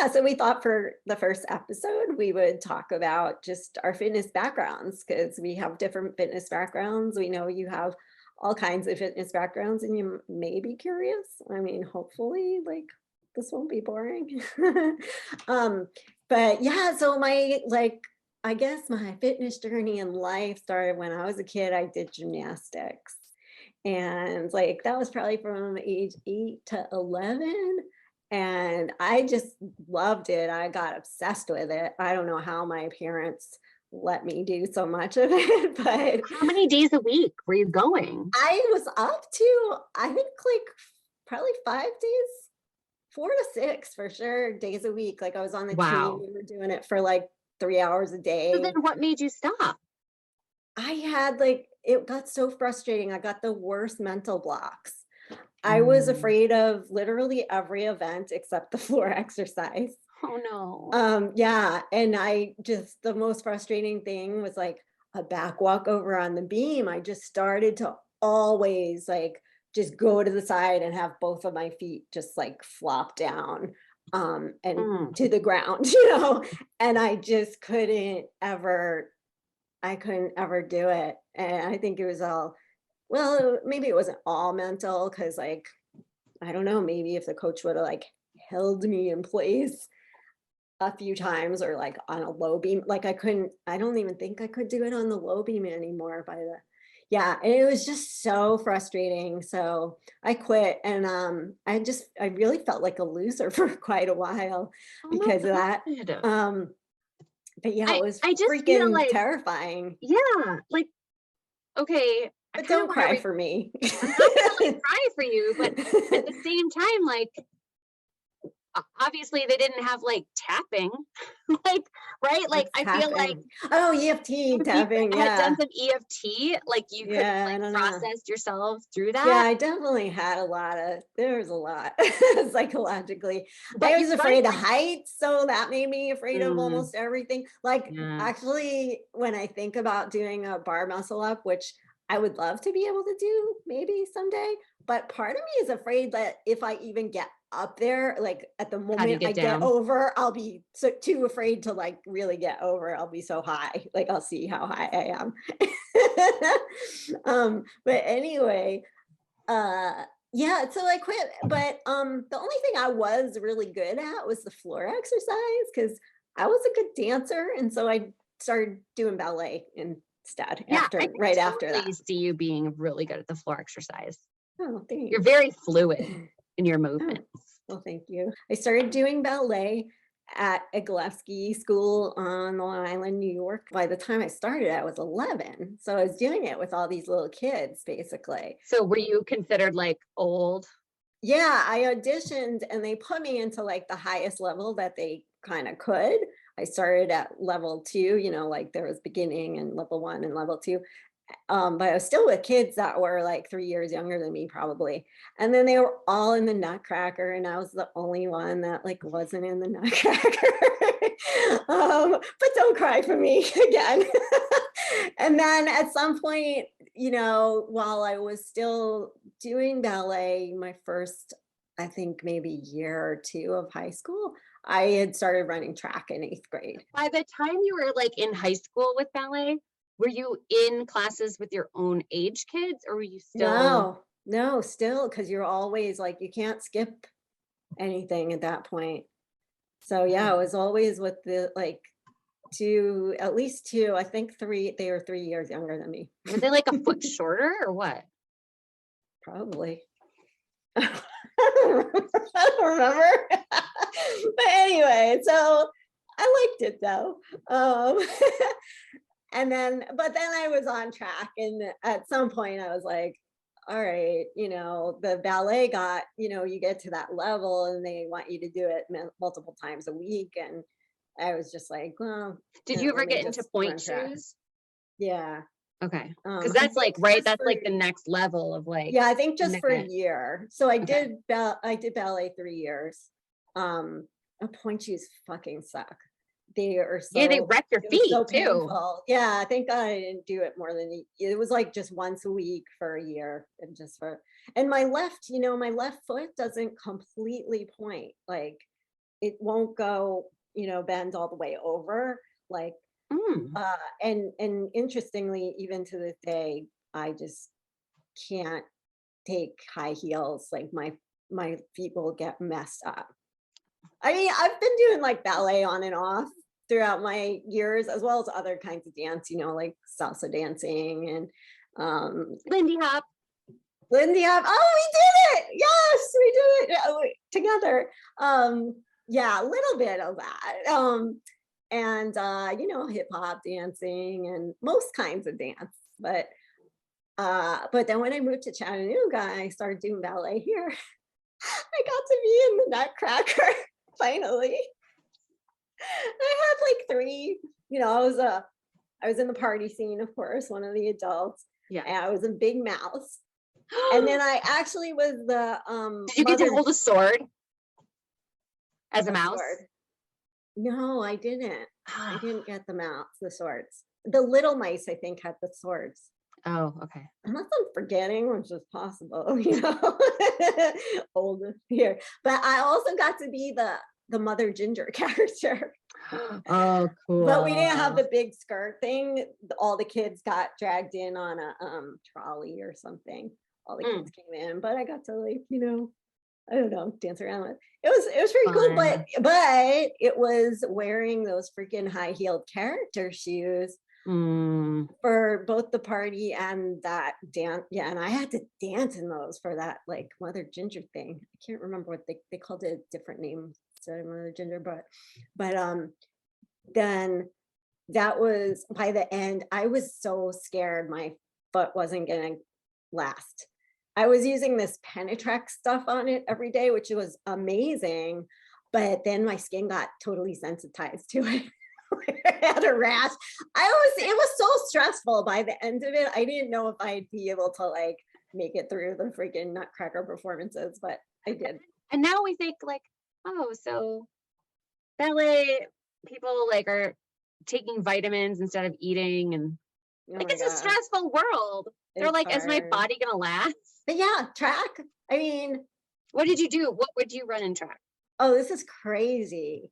Yeah, so we thought for the first episode, we would talk about just our fitness backgrounds because we have different fitness backgrounds. We know you have all kinds of fitness backgrounds and you may be curious. I mean, hopefully, like this won't be boring. um, but yeah, so I guess my fitness journey in life started when I was a kid. I did gymnastics. And like that was probably from age 8 to 11. And I just loved it. I got obsessed with it. I don't know how my parents let me do so much of it, but How many days a week were you going? I was up to, I think like probably 5 days, 4 to 6 for sure, days a week. Like I was on the team. Wow. We were doing it for like 3 hours a So then day. what made you stop? I had like, it got so frustrating. I got the worst mental blocks. I was Mm. afraid of literally every event except the floor exercise. Oh no. Yeah, and I just the most frustrating thing was like a back walk over on the beam. I just started to always like just go to the side and have both of my feet just like flop down and Mm. to the ground, and I couldn't ever do it. And I think it was all, well, maybe it wasn't all mental because like I don't know, maybe if the coach would have like held me in place a few times or like on a low beam, like I don't even think I could do it on the low beam anymore yeah, and it was just so frustrating. So I quit and I really felt like a loser for quite a while Oh because of my that. God. Um, but yeah, it was I just feel freaking like, terrifying. yeah, like, okay, I But kind of don't want to cry for me. I'm not gonna like cry for you, but at the same time, like obviously they didn't have like tapping, like, right? Like What's I feel like tapping? Oh, EFT if you tapping, had done yeah. some EFT, like you could have Yeah, I like don't know. processed yourself through Yeah, that. I definitely had there was a lot psychologically. But I you was guys afraid of like, heights, so that made me afraid of mm, almost everything. Like, yeah, actually, when I think about doing a bar muscle up, which I would love to be able to do maybe someday, but part of me is afraid that if I even get up there, like at the how do you moment I get get down? over, I'll be so too afraid to like really get over. I'll be so high, like I'll see how high I am. But anyway, yeah, so I quit, but the only thing I was really good at was the floor exercise because I was a good dancer, and so I started doing ballet instead Yeah, I can right after totally that. see you being really good at the floor exercise. Oh, You're thanks. very fluid in your Oh, movements. well, thank you. I started doing ballet at a Gillespie school on Long Island, New York. By the time I started, I was 11. So I was doing it with all these little kids, basically. So were you considered like old? Yeah, I auditioned and they put me into like the highest level that they kind of could. I started at level 2, like there was beginning and level 1 and level 2. But I was still with kids that were like 3 years younger than me, probably. And then they were all in the Nutcracker, and I was the only one that like wasn't in the Nutcracker. But don't cry for me again. And then at some point, while I was still doing ballet, my first, I think maybe year or two of high school, I had started running track in 8th grade. By the time you were like in high school with ballet, were you in classes with your own age kids or were you still? No, no, still, because you're always like, you can't skip anything at that point. So yeah, I Oh, was always with the like two, at least two, I think three, they were 3 years younger than me, were they like a foot shorter or what? probably. I don't remember. But anyway, so I liked it though. Um, but then I was on track, and at some point I was like, all right, the ballet got, you get to that level and they want you to do it multiple times a week. And I was just like, well, Did you ever let me get into just point run track. shoes? Yeah. Okay. Because I that's like, think right? just That's for, like the next level of like yeah, I think just for a commitment. year. So Okay. I did ballet 3 years. Point shoes fucking suck. They are Yeah, they so, wreck your it was feet so too. painful. Yeah, thank God I didn't do it more than it was like just once a week for a year, and my left foot doesn't completely point. Like it won't go, bend all the way over. Like, Mm. and interestingly, even to this day, I just can't take high heels. Like my feet will get messed up. I mean, I've been doing like ballet on and off throughout my years, as well as other kinds of dance, like salsa dancing and Lindy Hop. Lindy Hop. Oh, we did it! Yes, we did it together. Yeah, a little bit of that. And hip hop dancing and most kinds of dance. But then when I moved to Chattanooga, I started doing ballet here. I got to be in the Nutcracker finally. I had like three, I was in the party scene, of course, one of the adults. Yeah. And I was a big mouse. And then I actually was the Did you get to hold a sword as a mouse? Sword. No, I didn't. I didn't get the swords. The little mice, I think, had the swords. Oh, okay. Unless I'm forgetting, which is possible, old here. But I also got to be the Mother Ginger character. Oh, cool. But we didn't have the big skirt thing. All the kids got dragged in on a trolley or something. All the kids came in, but I got to I don't know, dance around with. It was pretty cool, but it was wearing those freaking high-heeled character shoes for both the party and that dance. Yeah, and I had to dance in those for that like Mother Ginger thing. I can't remember what they called it, a different name instead of Mother Ginger, but then that was by the end. I was so scared my foot wasn't gonna last. I was using this Penetrex stuff on it every day, which was amazing, but then my skin got totally sensitized to it. I had a rash. It was so stressful by the end of it. I didn't know if I'd be able to like make it through the freaking Nutcracker performances, but I did. And now we think like, oh, so ballet people like are taking vitamins instead of eating, and like it's a stressful world. They're like, hard. Is my body gonna last? But yeah, track. I mean, what did you do? What would you run in track? Oh, this is crazy.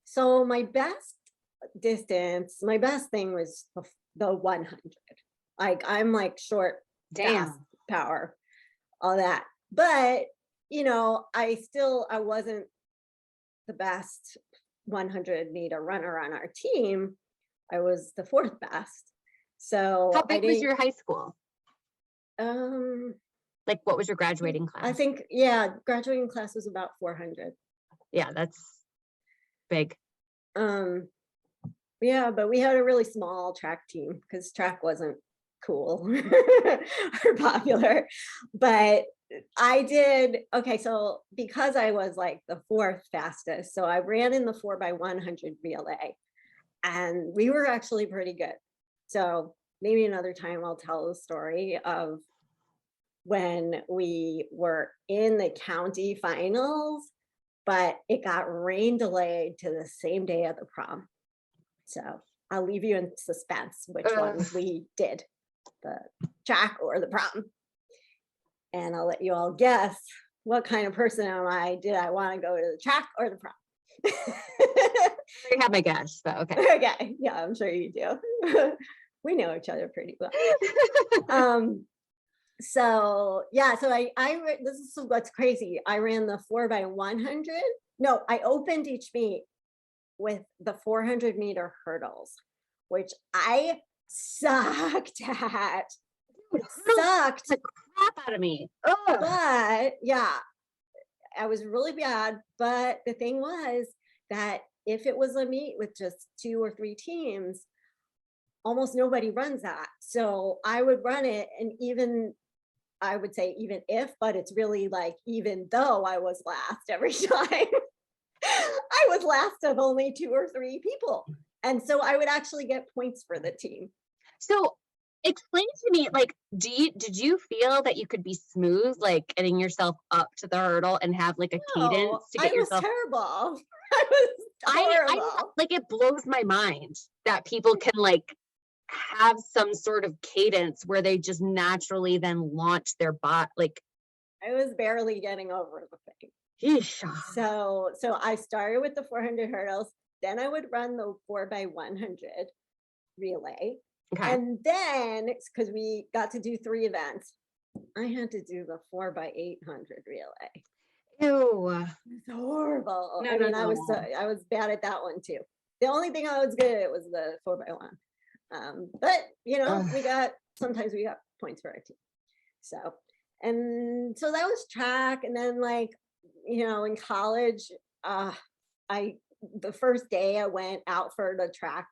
So my best distance, my best thing was the 100. Like I'm like short, fast, power, all that. But I wasn't the best 100-meter runner on our team. I was the fourth best. So how big was your high school? Like what was your graduating class? I think, graduating class was about 400. Yeah, that's big. Yeah, but we had a really small track team because track wasn't cool or popular. But I did, okay, so because I was like the fourth fastest, so I ran in the 4x100 relay and we were actually pretty good. So maybe another time I'll tell the story of when we were in the county finals, but it got rain delayed to the same day of the prom. So I'll leave you in suspense which one we did, the track or the prom. And I'll let you all guess what kind of person am I? Did I want to go to the track or the prom? I have my guess, but okay. Okay, yeah, I'm sure you do. We know each other pretty well. So this is what's crazy. I ran the 4x100. No, I opened each meet with the 400-meter hurdles, which I sucked at. Sucked the crap out of me. Ugh. But yeah, I was really bad. But the thing was that if it was a meet with just 2 or 3 teams, almost nobody runs that. So I would run it, and I would say even if, but it's really like even though I was last every time, I was last of only 2 or 3 people. And so I would actually get points for the team. So explain to me, like, did you feel that you could be smooth, like getting yourself up to the hurdle and have like a cadence to get yourself? I was terrible. I was horrible. I like, it blows my mind that people can like have some sort of cadence where they just naturally then launch their bot. Like I was barely getting over the thing. Yeesh. So I started with the 400 hurdles, then I would run the 4x100 relay. Okay. And then, because we got to do 3 events, I had to do the 4x800 relay. Ew. It's horrible. No, I no, mean, no. I was bad at that one too. The only thing I was good at was the 4x1. But Ugh. sometimes we got points for our team. So, and so that was track. And then in college, I the first day I went out for the track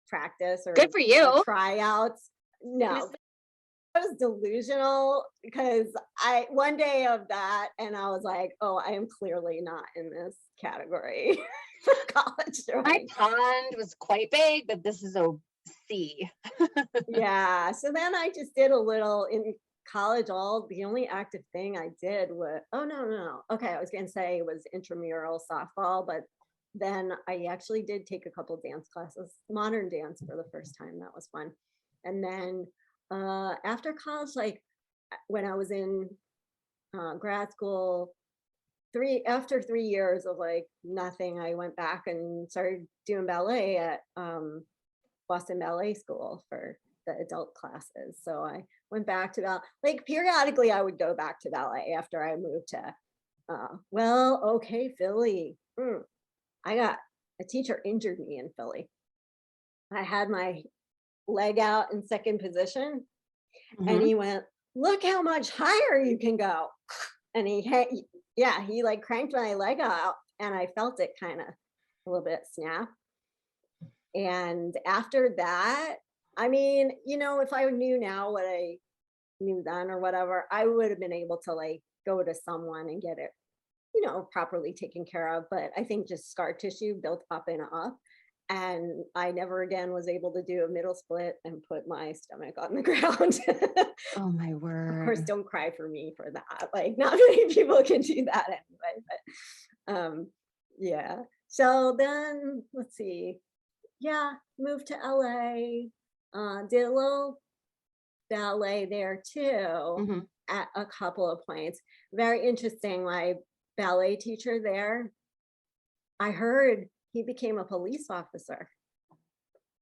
practice Good or for you. tryouts. No, I was delusional because I one day of that and I was like, oh, I am clearly not in this category for college My throwing. pond was quite big, but this is a sea. Yeah. So then I just did a little in college. The only active thing I did was, oh, no. Okay. I was going to say it was intramural softball, but then I actually did take a couple dance classes, modern dance for the first time. That was fun. And then after college, when I was in grad school, after 3 years of nothing, I went back and started doing ballet at Boston Ballet School for the adult classes. So I went back to that. Periodically, I would go back to ballet after I moved to, Philly. I got a teacher injured me in Philly. I had my leg out in second position, and Mhm. he went, "Look how much higher you can go." And he cranked my leg out, and I felt it kind of a little bit snap. And after that, I mean, if I knew now what I knew then or whatever, I would have been able to go to someone and get it, properly taken care of. But I think just scar tissue built up and up. And I never again was able to do a middle split and put my stomach on the ground. Oh my Of course, word. don't cry for me for that. Not many people can do that anyway. But yeah. So then let's see. Yeah, moved to LA, did a little ballet there too Mhm. at a couple of points. Very interesting. My ballet teacher there, I heard he became a police officer.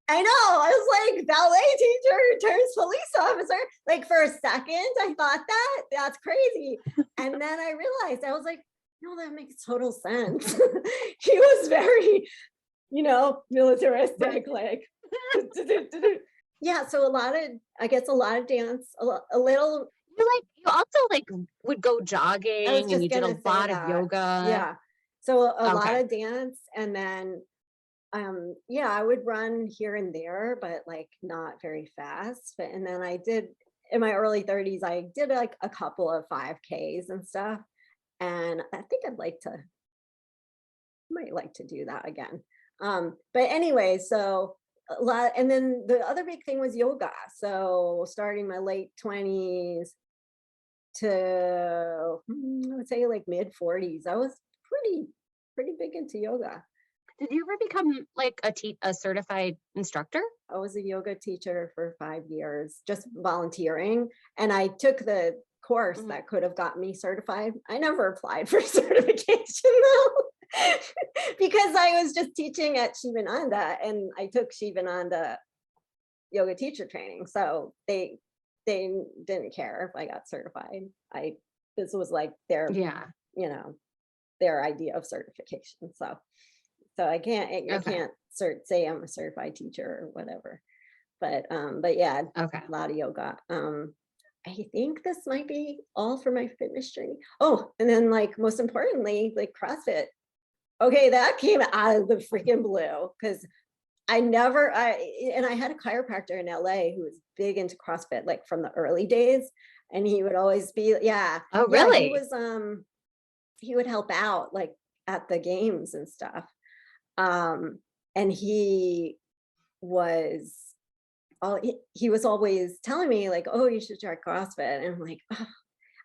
I know. I was like, ballet teacher turns police officer. For a second, I thought that's crazy. And then I realized, I was like, no, that makes total sense. He was very, militaristic, yeah. So I guess a lot of dance, a little. You also would go I was jogging and just you did gonna a say lot of that. yoga. Yeah. So a lot Okay. of dance, and then yeah, I would run here and there, but not very fast. And then I did in my early 30s, I did a couple of 5Ks and stuff. And I think might like to do that again. But anyway, so a lot, and then the other big thing was yoga. So starting my late 20s to I would say mid 40s, I was pretty big into yoga. Did you ever become a certified instructor? I was a yoga teacher for 5 years, just volunteering, and I took the course Mhm. that could have got me certified. I never applied for certification though, because I was just teaching at Shivananda, and I took Shivananda yoga teacher training, so they didn't care if I got certified. This was their, Yeah. you know, their idea of certification. So I Okay. can't say I'm a certified teacher or whatever. But yeah, Okay. a lot of yoga. I think this might be all for my fitness journey. Oh, and then most importantly, CrossFit. Okay, that came out of the freaking blue because I had a chiropractor in LA who was big into CrossFit from the early days, and he would always be, yeah, Oh, yeah, really? he would help out at the games and stuff. And was he was always telling me oh, you should try CrossFit. And I'm like, oh,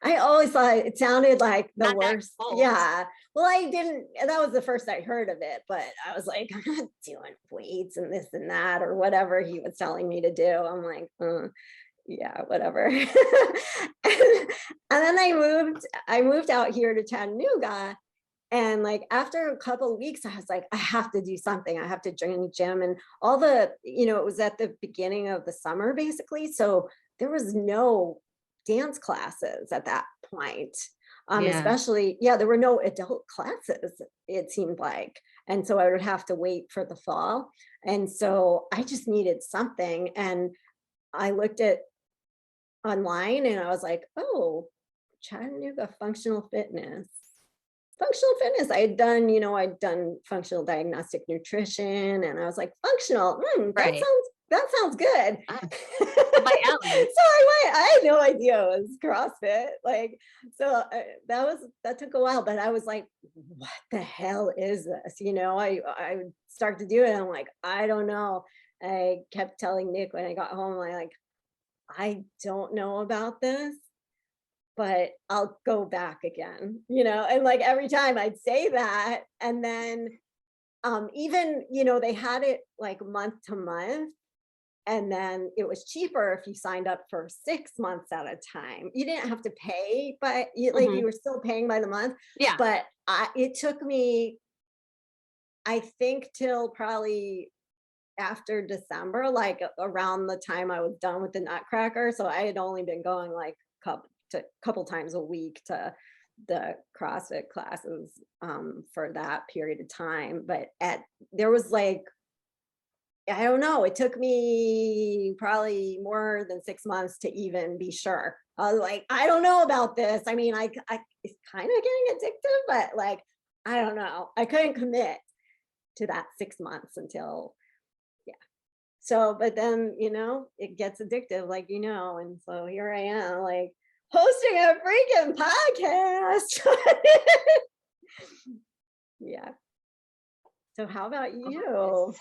I always thought it sounded like the Not that worst. cold. Yeah. Well, I didn't, and that was the first I heard of it, but I was like, I'm not doing weights and this and that or whatever he was telling me to do. I'm like, yeah, whatever. And then I moved out here to Chattanooga. And like after a couple of weeks, I was like, I have to do something. I have to join the gym. And all the, it was at the beginning of the summer, basically. So there was no dance classes at that point. Yeah. Especially, yeah, there were no adult classes, it seemed like. And so I would have to wait for the fall. And so I just needed something. And I looked at online and I was like, oh, Chattanooga functional fitness. Functional fitness. I'd done functional diagnostic nutrition and I was like, functional, Right. that sounds good. Ah, So my alley. I went, I had no idea it was CrossFit. Like, so that took a while, but I was like, what the hell is this? I would start to do it. And I'm like, I don't know. I kept telling Nick when I got home, like, I don't know about this, but I'll go back again, and like every time I'd say that. And then even, they had it like month to month. And then it was cheaper if you signed up for 6 months at a time. You didn't have to pay, but Hmm. you were still paying by the month. Yeah. But it took me, I think, till probably after December, like around the time I was done with the Nutcracker. So I had only been going like couple times a week to the CrossFit classes for that period of time. But there was like, I don't know, it took me probably more than 6 months to even be sure. I was like, I don't know about this. I mean, it's kind of getting addictive, but like, I don't know. I couldn't commit to that 6 months until, yeah. So, but then, it gets addictive, and so here I am, like hosting a freaking podcast. Yeah. So how about Oh, it's you?